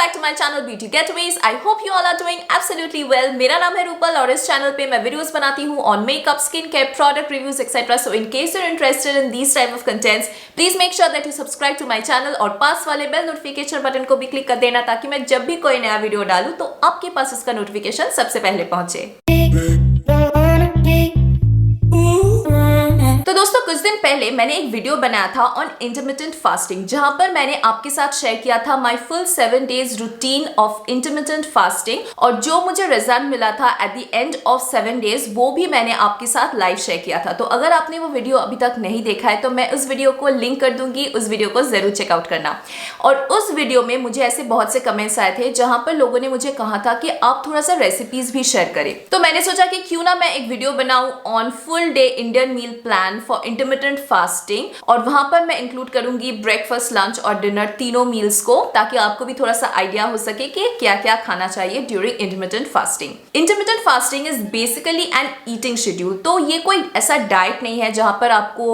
back to my channel Beauty Getaways. I hope you all are doing absolutely well. मेरा नाम है रूपल और इस चैनल पे मैं वीडियोस बनाती हूँ on makeup, skin care, product reviews, etc. So in case you're interested in these type of contents, please make sure that you subscribe to my channel और पास वाले बेल नोटिफिकेशन बटन को भी click कर देना ताकि मैं जब भी कोई नया वीडियो डालूं तो आपके पास उसका नोटिफिकेशन सबसे पहले पहुंचे। तो दोस्तों कुछ दिन पहले मैंने एक वीडियो बनाया था ऑन इंटरमिटेंट फास्टिंग जहां पर मैंने आपके साथ शेयर किया था my full 7 days routine of intermittent fasting और जो मुझे रिजल्ट मिला था at the end of 7 days वो भी मैंने आपके साथ लाइव शेयर किया था। तो अगर आपने वो वीडियो अभी तक नहीं देखा है तो मैं उस वीडियो को लिंक कर दूंगी, उस वीडियो को जरूर चेकआउट करना। और उस वीडियो में मुझे ऐसे बहुत से कमेंट्स आए थे जहां पर लोगों ने मुझे कहा था कि आप थोड़ा सा रेसिपीज भी शेयर करें। तो मैंने सोचा कि क्यों ना मैं एक वीडियो बनाऊं on full day Indian meal plan for intermittent fasting और वहां पर मैं इंक्लूड करूंगी ब्रेकफास्ट, लंच और डिनर तीनों मील्स को ताकि आपको भी थोड़ा सा आइडिया हो सके कि क्या क्या खाना चाहिए during intermittent fasting. Intermittent fasting is basically an eating schedule. तो ये कोई ऐसा डाइट नहीं है जहां पर आपको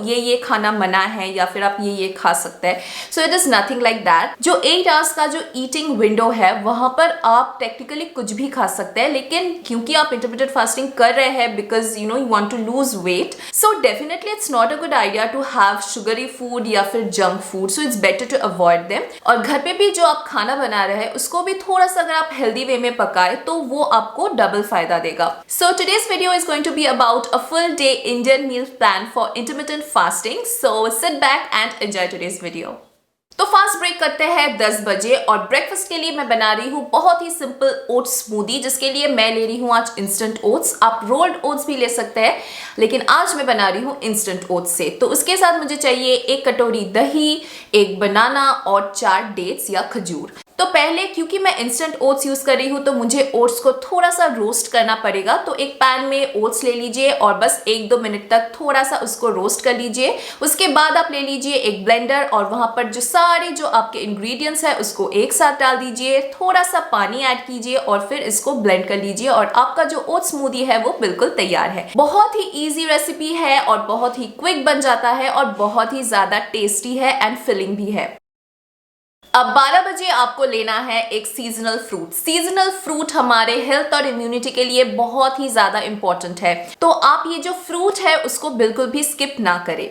ये खाना मना है या फिर आप ये खा सकते हैं। So it is nothing like that. जो 8 आवर्स का जो ईटिंग विंडो है वहां पर आप टेक्निकली कुछ भी खा सकते हैं, लेकिन क्योंकि आप इंटरमिटेंट फास्टिंग कर रहे हैं because you want to lose weight, so definitely it's not a good idea to have sugary food या फिर junk food. So it's better to avoid them. और घर पे भी जो आप खाना बना रहे हैं उसको भी थोड़ा सा अगर आप हेल्दी वे में पकाए तो वो आपको डबल फायदा देगा। So today's video is going to be about a full day Indian meal plan for intermittent fasting. So sit back and enjoy today's video. तो फास्ट ब्रेक करते हैं 10 बजे और ब्रेकफास्ट के लिए मैं बना रही हूँ बहुत ही सिंपल ओट्स स्मूदी, जिसके लिए मैं ले रही हूँ आज इंस्टेंट ओट्स। आप रोल्ड ओट्स भी ले सकते हैं लेकिन आज मैं बना रही हूँ इंस्टेंट ओट्स से। तो उसके साथ मुझे चाहिए 1 कटोरी दही, 1 बनाना और 4 डेट्स या खजूर। तो पहले क्योंकि मैं इंस्टेंट ओट्स यूज कर रही हूँ तो मुझे ओट्स को थोड़ा सा रोस्ट करना पड़ेगा। तो एक पैन में ओट्स ले लीजिए और बस 1-2 मिनट तक थोड़ा सा उसको रोस्ट कर लीजिए। उसके बाद आप ले लीजिए एक ब्लेंडर और वहां पर जो सारे जो आपके इंग्रेडिएंट्स है उसको एक साथ डाल दीजिए, थोड़ा सा पानी ऐड कीजिए और फिर इसको ब्लेंड कर लीजिए और आपका जो ओट्स स्मूदी है वो बिल्कुल तैयार है। बहुत ही इजी रेसिपी है और बहुत ही क्विक बन जाता है और बहुत ही ज्यादा टेस्टी है एंड फिलिंग भी है। अब 12 बजे आपको लेना है एक सीजनल फ्रूट। सीजनल फ्रूट हमारे हेल्थ और इम्यूनिटी के लिए बहुत ही ज्यादा इंपॉर्टेंट है, तो आप ये जो फ्रूट है उसको बिल्कुल भी स्किप ना करें।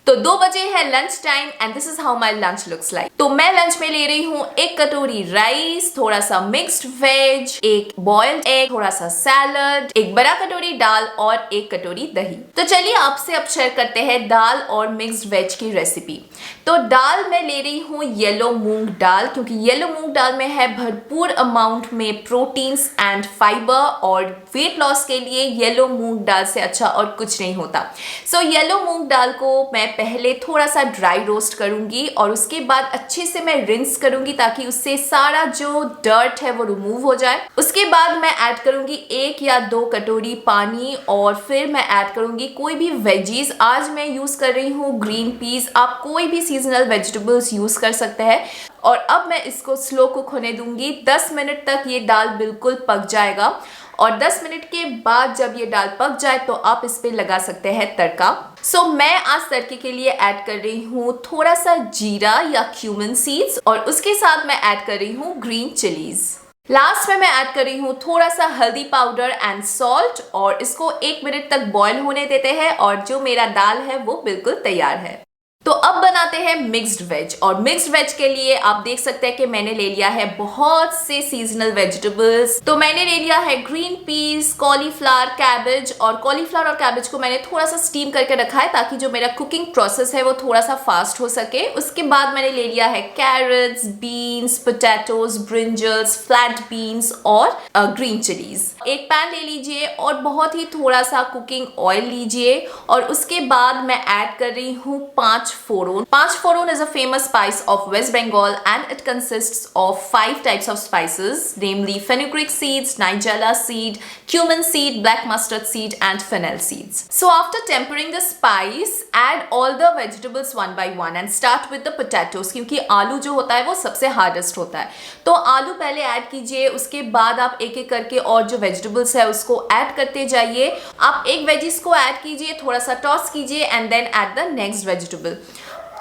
तो 2 बजे है lunch time and this is how my lunch looks like. तो मैं लंच में ले रही हूँ 1 कटोरी राइस, थोड़ा सा मिक्स्ड वेज, 1 बॉइल्ड एग, थोड़ा सा सैलड, 1 बड़ा कटोरी दाल और 1 कटोरी दही। तो चलिए आपसे अब शेयर करते हैं दाल और मिक्स्ड वेज की रेसिपी। तो दाल मैं ले रही हूँ येलो मूंग दाल, क्योंकि येलो मूंग दाल में है भरपूर अमाउंट में प्रोटीन्स एंड फाइबर और वेट लॉस के लिए येलो मूंग दाल से अच्छा और कुछ नहीं होता। सो येलो मूंग दाल को मैं पहले थोड़ा सा ड्राई रोस्ट करूंगी और उसके बाद अच्छे से मैं रिंस करूंगी ताकि उससे सारा जो डर्ट है वो रिमूव हो जाए। उसके बाद मैं ऐड करूंगी 1 या 2 कटोरी पानी और फिर मैं ऐड करूंगी कोई भी वेजीज। आज मैं यूज कर रही हूँ ग्रीन पीस, आप कोई भी सीजनल वेजिटेबल्स यूज कर सकते हैं। और अब मैं इसको स्लो कुक होने दूंगी। 10 मिनट तक ये दाल बिल्कुल पक जाएगा और 10 मिनट के बाद जब ये दाल पक जाए तो आप इस पे लगा सकते हैं तड़का। सो मैं आज तड़के के लिए ऐड कर रही हूँ थोड़ा सा जीरा या क्यूमिन सीड्स और उसके साथ मैं ऐड कर रही हूँ ग्रीन चिलीज। लास्ट में मैं ऐड कर रही हूँ थोड़ा सा हल्दी पाउडर एंड सॉल्ट और इसको 1 मिनट तक बॉईल होने देते हैं और जो मेरा दाल है वो बिल्कुल तैयार है। तो अब बनाते हैं मिक्स्ड वेज और मिक्स्ड वेज के लिए आप देख सकते हैं कि मैंने ले लिया है बहुत से सीजनल वेजिटेबल्स। तो मैंने ले लिया है ग्रीन पीस, कॉलीफ्लावर, कैबेज और कॉलीफ्लावर और कैबेज को मैंने थोड़ा सा स्टीम करके रखा है ताकि जो मेरा कुकिंग प्रोसेस है वो थोड़ा सा फास्ट हो सके। उसके बाद मैंने ले लिया है carrots, beans, potatoes, brinjals, flat beans और ग्रीन चिलीज। एक पैन ले लीजिए और बहुत ही थोड़ा सा कुकिंग ऑयल लीजिए और उसके बाद मैं ऐड कर रही हूँ 5 foron. Panch foron is a famous spice of West Bengal and it consists of 5 types of spices, namely fenugreek seeds, nigella seed, cumin seed, black mustard seed and fennel seeds. So after tempering the spice, add all the vegetables one by one and start with the potatoes, क्योंकि आलू जो होता है वो सबसे hardest होता है। तो आलू पहले ऐड कीजिए, उसके बाद आप एक एक करके और जो वेजिटेबल्स है उसको ऐड करते जाइए। आप एक वेजिस को ऐड कीजिए, थोड़ा सा टॉस कीजिए and then add the next vegetable.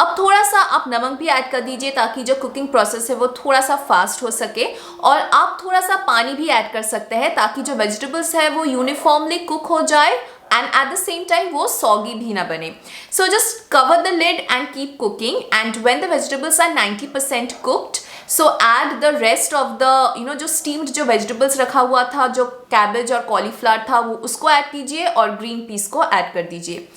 अब थोड़ा सा आप नमक भी ऐड कर दीजिए ताकि जो कुकिंग प्रोसेस है वो थोड़ा सा फास्ट हो सके, और आप थोड़ा सा पानी भी ऐड कर सकते हैं ताकि जो वेजिटेबल्स है वो यूनिफॉर्मली कुक हो जाए and at the same time वो सॉगी भी ना बने. So just cover the lid and keep cooking, and when the vegetables are 90% cooked, so add the rest of the जो स्टीम्ड जो वेजिटेबल्स रखा हुआ था, जो कैबेज और कॉलीफ्लावर था, वो उसको ऐड कीजिए और ग्रीन पीस को ऐड कर दीजिए.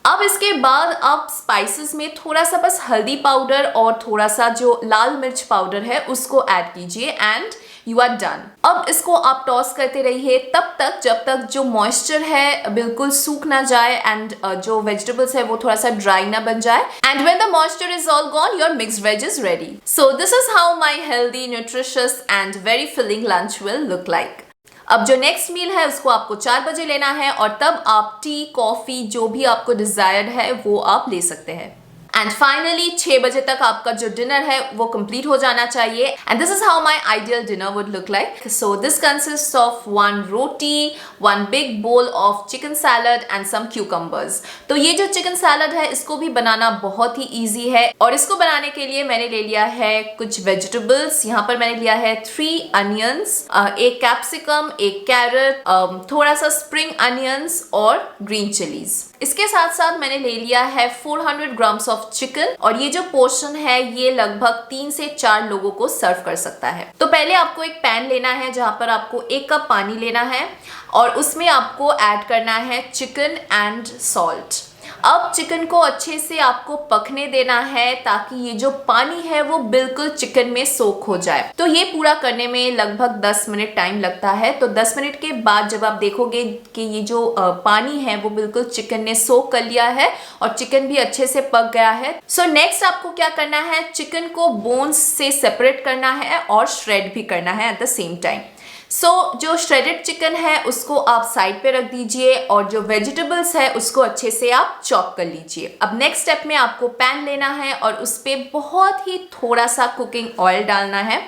अब इसके बाद आप स्पाइसेस में थोड़ा सा बस हल्दी पाउडर और थोड़ा सा जो लाल मिर्च पाउडर है उसको ऐड कीजिए एंड यू आर डन. अब इसको आप टॉस करते रहिए तब तक जब तक जो मॉइस्चर है बिल्कुल सूख ना जाए एंड जो वेजिटेबल्स है वो थोड़ा सा ड्राई ना बन जाए. And when the moisture is all gone, your mixed veg is ready. So this is how my healthy, nutritious and very filling lunch will look like. अब जो नेक्स्ट मील है उसको आपको 4 बजे लेना है, और तब आप टी, कॉफी जो भी आपको डिजायर्ड है वो आप ले सकते हैं. एंड फाइनली 6 बजे तक आपका जो डिनर है वो कंप्लीट हो जाना चाहिए. And this is how my ideal dinner would look like. So this consist of 1 roti, 1 big bowl of chicken salad and some cucumbers. तो ये जो चिकन सैलड है इसको भी बनाना बहुत ही ईजी है, और इसको बनाने के लिए मैंने ले लिया है कुछ वेजिटेबल्स. यहाँ पर मैंने लिया है 3 अनियंस, एक कैप्सिकम, एक कैरेट, थोड़ा सा स्प्रिंग अनियंस और ग्रीन चिलीज. इसके साथ साथ मैंने ले लिया है 400 ग्राम्स ऑफ चिकन, और ये जो पोर्शन है ये लगभग 3 से 4 लोगों को सर्व कर सकता है. तो पहले आपको एक पैन लेना है जहां पर आपको 1 कप पानी लेना है, और उसमें आपको ऐड करना है चिकन एंड सॉल्ट. अब चिकन को अच्छे से आपको पकने देना है ताकि ये जो पानी है वो बिल्कुल चिकन में सोक हो जाए. तो ये पूरा करने में लगभग 10 मिनट टाइम लगता है. तो 10 मिनट के बाद जब आप देखोगे कि ये जो पानी है वो बिल्कुल चिकन ने सोक कर लिया है और चिकन भी अच्छे से पक गया है, सो नेक्स्ट आपको क्या करना है, चिकन को बोन्स से सेपरेट करना है और श्रेड भी करना है एट द सेम टाइम. सो जो श्रेडेड चिकन है उसको आप साइड पे रख दीजिए, और जो वेजिटेबल्स है उसको अच्छे से आप चॉप कर लीजिए. अब नेक्स्ट स्टेप में आपको पैन लेना है और उस पर बहुत ही थोड़ा सा कुकिंग ऑयल डालना है.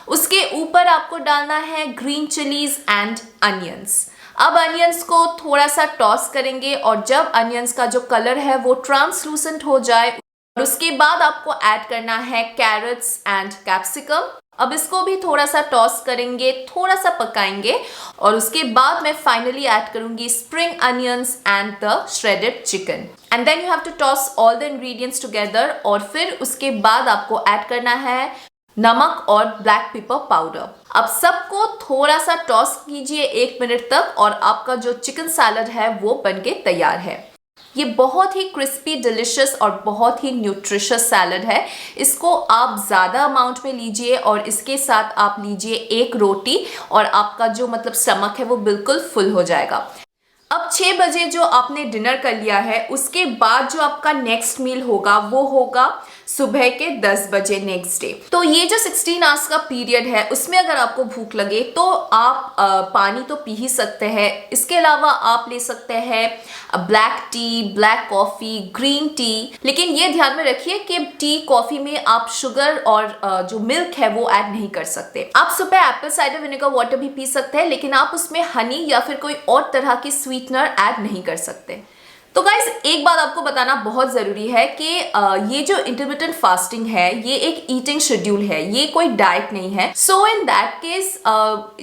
उसके ऊपर आपको डालना है ग्रीन चिलीज एंड अनियंस. अब अनियंस को थोड़ा सा टॉस करेंगे, और जब अनियंस का जो कलर है वो ट्रांसलूसेंट हो जाए, और उसके बाद आपको ऐड करना है कैरेट्स एंड कैप्सिकम. अब इसको भी थोड़ा सा टॉस करेंगे, थोड़ा सा पकाएंगे, और उसके बाद मैं फाइनली ऐड करूंगी spring onions and the shredded chicken. And then you have to toss all the ingredients together, और फिर उसके बाद आपको ऐड करना है नमक और ब्लैक पेपर पाउडर. अब सबको थोड़ा सा टॉस कीजिए 1 मिनट तक, और आपका जो चिकन सैलड है वो बनके तैयार है. ये बहुत ही क्रिस्पी, डिलिशियस और बहुत ही न्यूट्रिशियस सैलड है. इसको आप ज़्यादा अमाउंट में लीजिए, और इसके साथ आप लीजिए 1 रोटी, और आपका जो स्टमक है वो बिल्कुल फुल हो जाएगा. अब 6 बजे जो आपने डिनर कर लिया है उसके बाद जो आपका नेक्स्ट मील होगा वो होगा सुबह के 10 बजे नेक्स्ट डे. तो ये जो 16 आवर्स का पीरियड है उसमें अगर आपको भूख लगे तो आप पानी तो पी ही सकते हैं. इसके अलावा आप ले सकते हैं black T, black coffee, green tea. लेकिन ये ध्यान में रखिए कि टी, कॉफ़ी में आप शुगर और जो मिल्क है वो ऐड नहीं कर सकते. आप सुबह एप्पल साइडर विनेगर वाटर भी पी सकते हैं, लेकिन आप उसमें हनी या फिर कोई और तरह की स्वीटनर ऐड नहीं कर सकते. तो गाइज एक बात आपको बताना बहुत ज़रूरी है कि ये जो इंटरमिटेंट फास्टिंग है ये एक ईटिंग शेड्यूल है, ये कोई डाइट नहीं है. सो इन दैट केस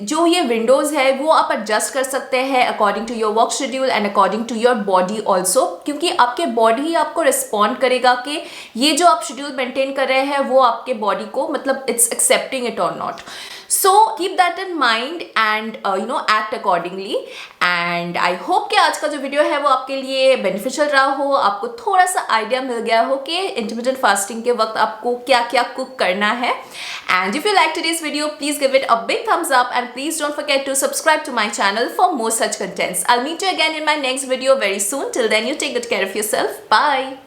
जो ये विंडोज़ है वो आप एडजस्ट कर सकते हैं according to your work schedule and according to your body also, क्योंकि आपके बॉडी ही आपको रिस्पॉन्ड करेगा कि ये जो आप शेड्यूल मेंटेन कर रहे हैं वो आपके बॉडी को इट्स एक्सेप्टिंग इट और not. So keep that in mind and act accordingly. And I hope कि आज का जो वीडियो है वो आपके लिए बेनिफिशियल रहा हो, आपको थोड़ा सा आइडिया मिल गया हो कि इंटरमिटेंट फास्टिंग के वक्त आपको क्या क्या कुक करना है. And if you like today's video, please give it a big thumbs up and please don't forget to subscribe to my channel for more such contents. I'll meet you again in my next video very soon. Till then, you take good care of yourself. Bye.